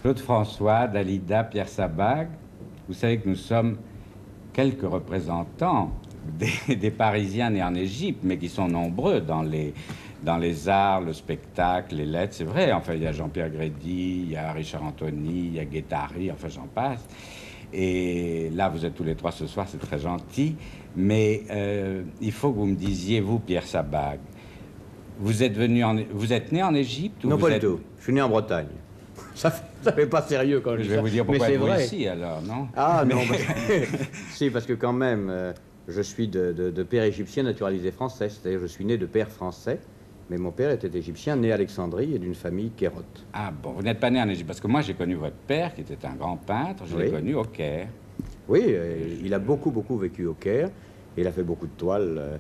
Claude François, Dalida, Pierre Sabag, vous savez que nous sommes quelques représentants des Parisiens nés en Égypte, mais qui sont nombreux dans les arts, le spectacle, les lettres, c'est vrai. Enfin, il y a Jean-Pierre Grédy, il y a Richard Anthony, il y a Guettari, enfin j'en passe. Et là, vous êtes tous les trois ce soir, c'est très gentil. Mais il faut que vous me disiez, vous, Pierre Sabag, vous êtes né en Égypte ou Non, vous pas êtes... du tout. Je suis né en Bretagne. Ça fait pas sérieux quand je dis ça. Je vais vous dire pourquoi mais c'est êtes-vous vrai. ici, alors, non? Ah non, si, parce que quand même, je suis de père égyptien naturalisé français. C'est-à-dire je suis né de père français, mais mon père était égyptien, né à Alexandrie et d'une famille kérote. Ah bon, vous n'êtes pas né en Égypte, parce que moi j'ai connu votre père, qui était un grand peintre, je l'ai connu au Caire. Oui, il a beaucoup vécu au Caire, et il a fait beaucoup de toiles.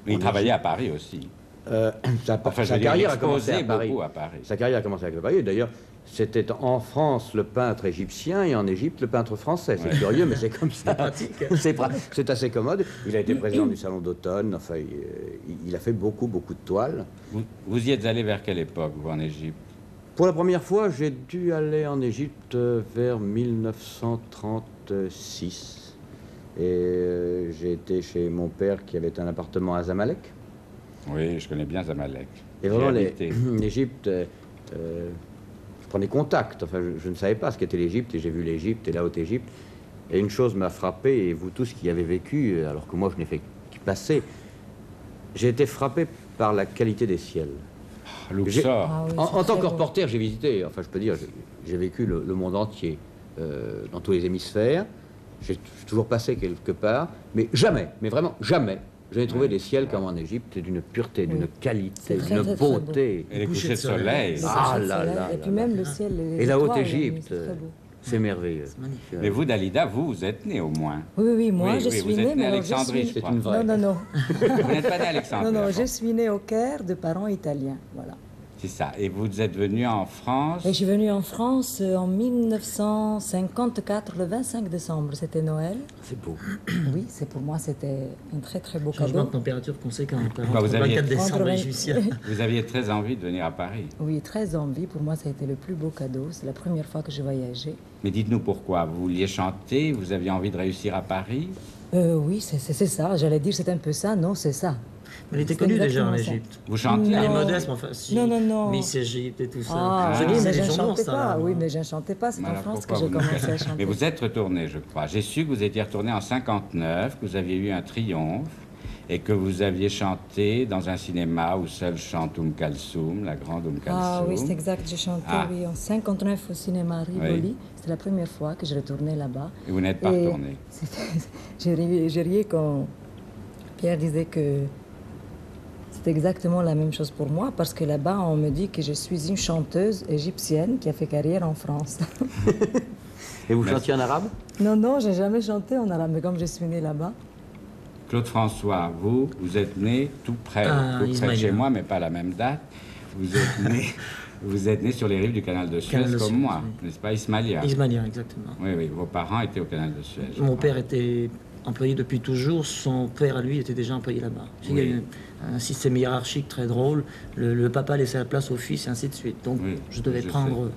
Il travaillait à Paris aussi. Sa carrière a commencé à Paris. beaucoup à Paris. Sa carrière a commencé à Paris. D'ailleurs, c'était en France le peintre égyptien et en Égypte le peintre français. C'est curieux, mais c'est comme ça. C'est assez commode. Il a été président du Salon d'automne. Enfin, il a fait beaucoup de toiles. Vous y êtes allé vers quelle époque, vous, en Égypte? Pour la première fois, j'ai dû aller en Égypte vers 1936. Et j'ai été chez mon père qui avait un appartement à Zamalek. Oui, je connais bien Zamalek. Et vraiment, l'Égypte, je prenais contact. Enfin, je ne savais pas ce qu'était l'Égypte, et j'ai vu l'Égypte et la Haute-Égypte. Et une chose m'a frappé, et vous tous qui avez vécu, alors que moi je n'ai fait qu'y passer, j'ai été frappé par la qualité des ciels. Luxor. Ah oui, En tant que reporter, j'ai visité, enfin je peux dire, j'ai vécu le monde entier, dans tous les hémisphères. J'ai toujours passé quelque part, mais jamais, mais vraiment jamais, je n'ai trouvé des ciels comme en Égypte, d'une pureté, d'une qualité, d'une beauté. Et les couchers de soleil. Ah là là. Et puis même le ciel. Et la Haute-Égypte, c'est merveilleux. C'est magnifique. Mais vous, Dalida, vous êtes né au moins. Oui, moi Oui, je oui, suis vous née, êtes né à alors Alexandrie, je crois. Non. Vous n'êtes pas né à Alexandrie. Non, bon. je suis née au Caire de parents italiens, voilà. C'est ça. Et vous êtes venu en France. Et je suis venue en France en 1954, le 25 décembre, c'était Noël. C'est beau. Oui, pour moi, c'était un très beau Changement cadeau. de température conséquent. Bah, vous Entre aviez- 24 décembre Entre et 20 égyptien. Vous aviez très envie de venir à Paris. Oui, très envie. Pour moi, ça a été le plus beau cadeau. C'est la première fois que je voyageais. Mais dites-nous pourquoi. Vous vouliez chanter, vous aviez envie de réussir à Paris. Oui, c'est ça. J'allais dire c'est un peu ça. Non, c'est ça. Mais il était C'est connu déjà en exactement ça. Égypte. Vous chantiez Il est Non. modeste, mais enfin, si. Non. Miss Égypte et tout ça. Ah, Je oui, lisais mais les je ne journaux, chantais ça, pas. là, Oui, moi. mais je ne chantais pas. C'est en Alors, France que pourquoi j'ai vous nous commencé à cachez? chanter. Mais vous êtes retourné, je crois. J'ai su que vous étiez retourné en 59, que vous aviez eu un triomphe et que vous aviez chanté dans un cinéma où seul chante Kalsoum, la grande Kalsoum. Ah oui, c'est exact. J'ai chanté oui, en 59 au cinéma Rivoli. Oui. C'était la première fois que je retournais là-bas. Et vous n'êtes pas Et retourné. j'ai riais quand Pierre disait que c'est exactement la même chose pour moi, parce que là-bas, on me dit que je suis une chanteuse égyptienne qui a fait carrière en France. Et vous chantiez en arabe? Non, j'ai jamais chanté en arabe, mais comme je suis née là-bas. Claude François, vous êtes né tout près de Ismaïlia. chez moi, mais pas à la même date. Vous êtes né sur les rives du canal de Suez Canal de comme Suez, moi, oui. n'est-ce pas, Ismaïlia? Ismaïlien, exactement. Oui, vos parents étaient au canal de Suez. je Mon crois. père était employé depuis toujours. Son père, à lui, était déjà employé là-bas. Il y a eu un système hiérarchique très drôle. Le papa laissait la place au fils, et ainsi de suite. Donc, Oui, je devais je prendre...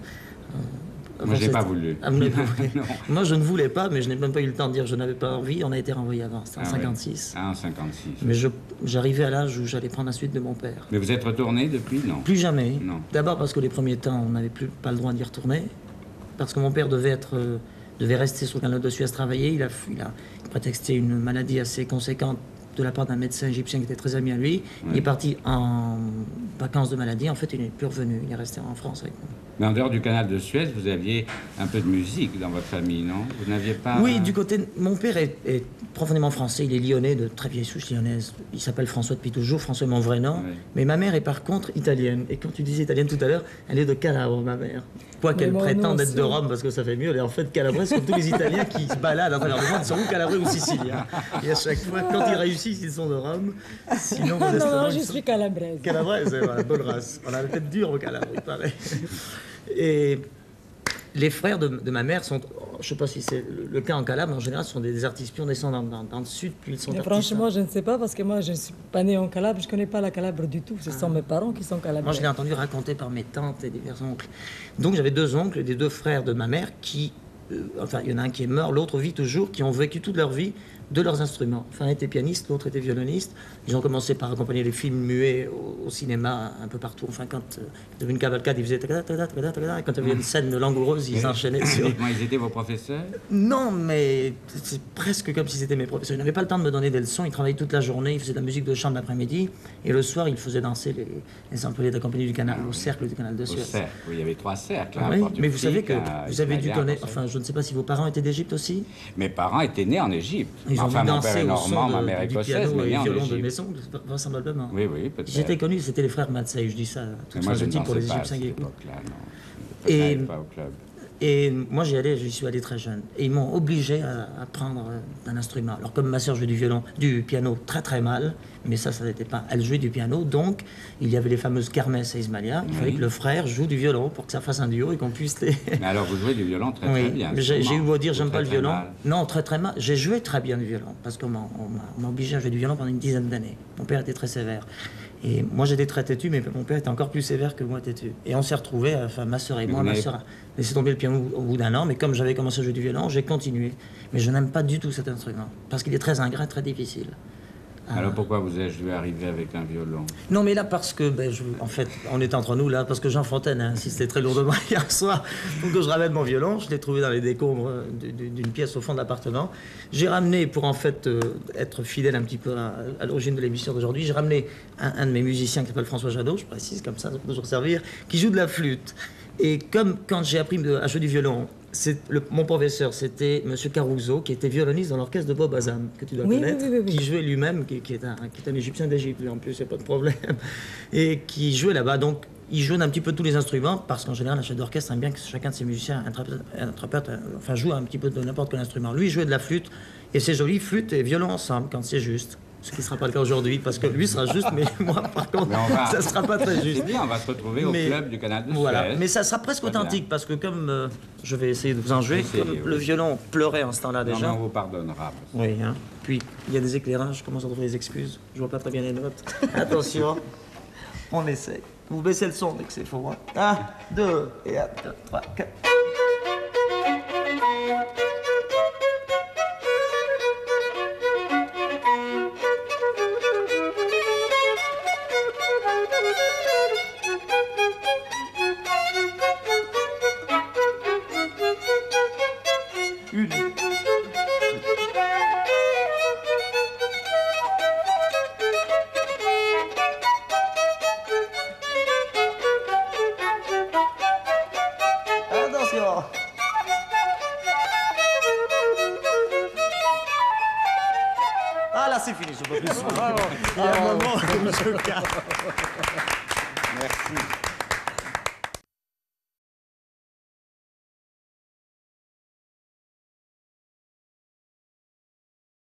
Moi, je n'ai pas voulu. Ah, vous n'avez pas voulu. Non. Moi, je ne voulais pas, mais je n'ai même pas eu le temps de dire que je n'avais pas envie. On a été renvoyé avant, c'était en Ah, oui. 56. Ah, en 56. Mais j'arrivais à l'âge où j'allais prendre la suite de mon père. Mais vous êtes retourné depuis, non? Plus jamais. Non. D'abord parce que les premiers temps, on n'avait pas le droit d'y retourner. Parce que mon père devait rester sur le canal de Suez travailler. Il a prétexté une maladie assez conséquente de la part d'un médecin égyptien qui était très ami à lui. Oui. Il est parti en vacances de maladie. En fait, il n'est plus revenu. Il est resté en France avec nous. Mais en dehors du canal de Suez, vous aviez un peu de musique dans votre famille, non? Vous n'aviez pas... Oui, du côté... Mon père est profondément français. Il est lyonnais, de très vieille souche lyonnaise. Il s'appelle François depuis toujours. François est mon vrai nom. Oui. Mais ma mère est par contre italienne. Et quand tu disais italienne tout à l'heure, elle est de Calabre, ma mère. Quoi qu'elle moi, prétende nous être de aussi. Rome, parce que ça fait mieux, elle est en fait calabraise, comme tous les Italiens qui se baladent à travers le monde, ils sont ou calabrais ou siciliens. Et à chaque fois, quand ils réussissent, ils sont de Rome. Sinon, modestement, Non, ils je sont suis calabraise. calabraise, voilà, bonne race. On a la tête dure au Calabre, il paraît. Et les frères de ma mère sont je ne sais pas si c'est le cas en Calabre, mais en général, ce sont des artistes pions descendant dans le sud, puis ils sont Mais artistes. franchement, je ne sais pas parce que moi, je ne suis pas née en Calabre, je ne connais pas la Calabre du tout. Ce sont mes parents qui sont calabriens. Moi, je l'ai entendu raconter par mes tantes et divers oncles. Donc, j'avais 2 oncles, des 2 frères de ma mère qui, enfin, il y en a un qui est mort, l'autre vit toujours, qui ont vécu toute leur vie de leurs instruments. Enfin, un était pianiste, l'autre était violoniste. Ils ont commencé par accompagner les films muets au cinéma, un peu partout. Enfin, quand il y avait une cavalcade, ils faisaient tada, tada, tada, tada, et quand il y avait une scène langoureuse, ils enchaînaient sur... Dites-moi, ils étaient vos professeurs? Non, mais c'est presque comme si c'était mes professeurs. Ils n'avaient pas le temps de me donner des leçons, ils travaillaient toute la journée, ils faisaient de la musique de chambre l'après-midi, et le soir, ils faisaient danser les employés de la compagnie du canal, au cercle du canal de Au Suez. cercle, oui, il y avait 3 cercles. Ah hein, oui, Portugais, mais vous savez que vous avez dû Italien, connaître, Français. enfin, je ne sais pas si vos parents étaient d'Égypte aussi. Mes parents étaient nés en Égypte. Ils ont Enfin, dû mon père danser est au normand, son ma mère du écossaise, piano mais et né en violon de Égypte. maison, vraisemblablement. Oui, oui, peut-être. J'étais connu, c'était les frères Matsei, je dis ça, Mais toute moi, je ne sympathie pour les dansais pas à Égyptiens cette qui écoutent. époque-là, non. Je Et- n'allais pas au club. Et moi, j'y suis allé très jeune. Et ils m'ont obligé à apprendre un instrument. Alors, comme ma sœur jouait du piano très très mal, mais ça n'était pas. Elle jouait du piano, donc il y avait les fameuses kermesses à Ismaïlia. Il fallait que le frère joue du violon pour que ça fasse un duo et qu'on puisse les. Mais alors, vous jouez du violon très très Oui, bien. mais j'ai eu beau dire, Ou j'aime pas très, le très violon. mal. Non, très très mal. J'ai joué très bien du violon, parce qu'on m'a obligé à jouer du violon pendant une dizaine d'années. Mon père était très sévère. Et moi j'étais très têtu, mais mon père était encore plus sévère que moi têtu. Et on s'est retrouvés, enfin ma soeur et Mais moi, vous ma n'avez- soeur a laissé tomber le piano au bout d'un an, mais comme j'avais commencé à jouer du violon, j'ai continué. Mais je n'aime pas du tout cet instrument, parce qu'il est très ingrat, très difficile. Alors pourquoi vous êtes dû arriver avec un violon? Non, mais là, parce que, en fait, on est entre nous, là, parce que Jean Fontaine a insisté très lourdement hier soir pour que je ramène mon violon. Je l'ai trouvé dans les décombres d'une pièce au fond de l'appartement. J'ai ramené, pour en fait être fidèle un petit peu à l'origine de l'émission d'aujourd'hui, j'ai ramené un de mes musiciens qui s'appelle François Jadot, je précise, comme ça peut toujours servir, qui joue de la flûte. Et comme quand j'ai appris à jouer du violon, mon professeur, c'était M. Caruso, qui était violoniste dans l'orchestre de Bob Azam, que tu dois Oui, connaître, oui, oui, oui. qui jouait lui-même, qui est un Égyptien d'Égypte, lui, en plus, il n'y a pas de problème, et qui jouait là-bas. Donc, il jouait un petit peu tous les instruments, parce qu'en général, un chef d'orchestre aime bien que chacun de ses musiciens joue un petit peu de n'importe quel instrument. Lui, il jouait de la flûte, et c'est joli, flûte et violon ensemble, quand c'est juste. Ce qui ne sera pas le cas aujourd'hui, parce que lui sera juste, mais moi, par contre, Mais on va- ça ne sera pas très juste. C'est bien, on va se retrouver au Mais- club du canal de Voilà, Suez. mais ça sera presque Très bien. authentique, parce que comme je vais essayer de vous en jouer, Essayez, comme oui. le violon pleurait en ce temps-là Non, mais déjà. on vous pardonnera. Oui, hein. Puis il y a des éclairages, je commence à trouver des excuses. Je vois pas très bien les notes. Attention, on essaie. Vous baissez le son dès que c'est faux. 1, 2, et 1, 2, 3, 4. Une. Attention. Ah là c'est fini, je peux plus. Il y a un moment où je calme. Merci.